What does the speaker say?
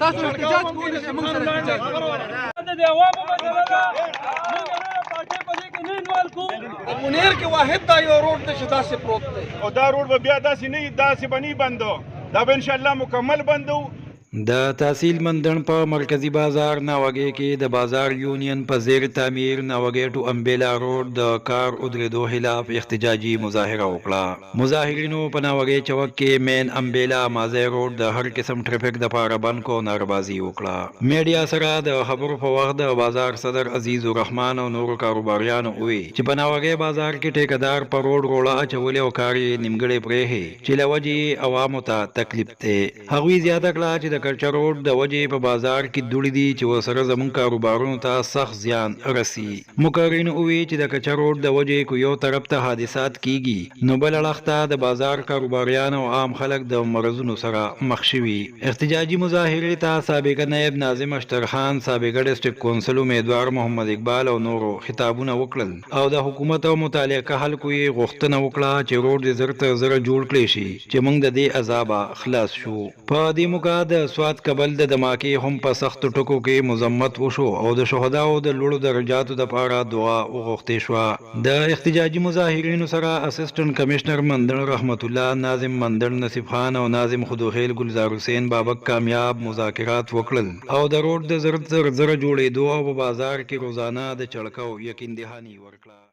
تاسو احتجاج کولای شئ، موږ سره احتجاج د عوامو مسله ده، موږ د پارټۍ په دې کې نه انوالو کوو. منیر کې واحد دا یو روډ دی چې داسې پروت دی، او دا روډ به بیا داسې نه وي، داسې به نه بندو، دا به انشاءالله مکمل بندو. د تحصیل مندړ په مرکزی بازار ناوګي کې د بازار یونین په زیر تعمیر ناوګي ټو امبیلا روډ د کار ادریدو خلاف احتجاجي مظاهره وکړه. مظاهرینو په ناوګي چوک کې مین امبیلا مازی روډ د هر قسم ټریفیک د پاره بند کو ناربازي وکړه. میډیا سره د خبرو په وخت د بازار صدر عزیز الرحمن او نورو کاروباریانو وی چې په ناوګي بازار کې ټیکدار پر روډ روړه اچولې او کاری نیمګړې پرې چې لوجي عوامو ته تکلیف ته. هغوی زیاته کړه چې د کلچر روډ د وجې په بازار کې دوړې دي چې ورسره زموږ کاروبارونو ته سخت زیان رسي. مقررین ووی چې د کلچر روډ د وجې کو یو طرف ته حادثات کیږي نو بل اړخ ته د بازار کاروباریان او عام خلک د مرزونو سره مخ شوي. احتجاجي مظاهرې ته سابق نائب ناظم اشتر خان، سابق ډسټریکټ کونسل امیدوار محمد اقبال او نورو خطابونه وکړل او د حکومت او متعلقه خلکو یې غوښتنه وکړه چې روډ دې زر تر زره جوړ کړي شي چې موږ د دې عذابه خلاص شو. په دې موقع د سواد کبل د دماکي هم په سخت ټکو کې مذمت وشو او د شهداو د لوړو درجاتو د پاره دعا وغوښتې شو. د احتجاجي مظاهرینو سره اسسټنټ کمشنر مندړ رحمت الله، ناظم مندړ نصیب خان او ناظم خدوخیل گلزار حسین بابک کامیاب مذاکرات وکړل او د روډ د زر زر جوړېدو او په بازار کې روزانه د چړکاو یقین دهاني ورکړه.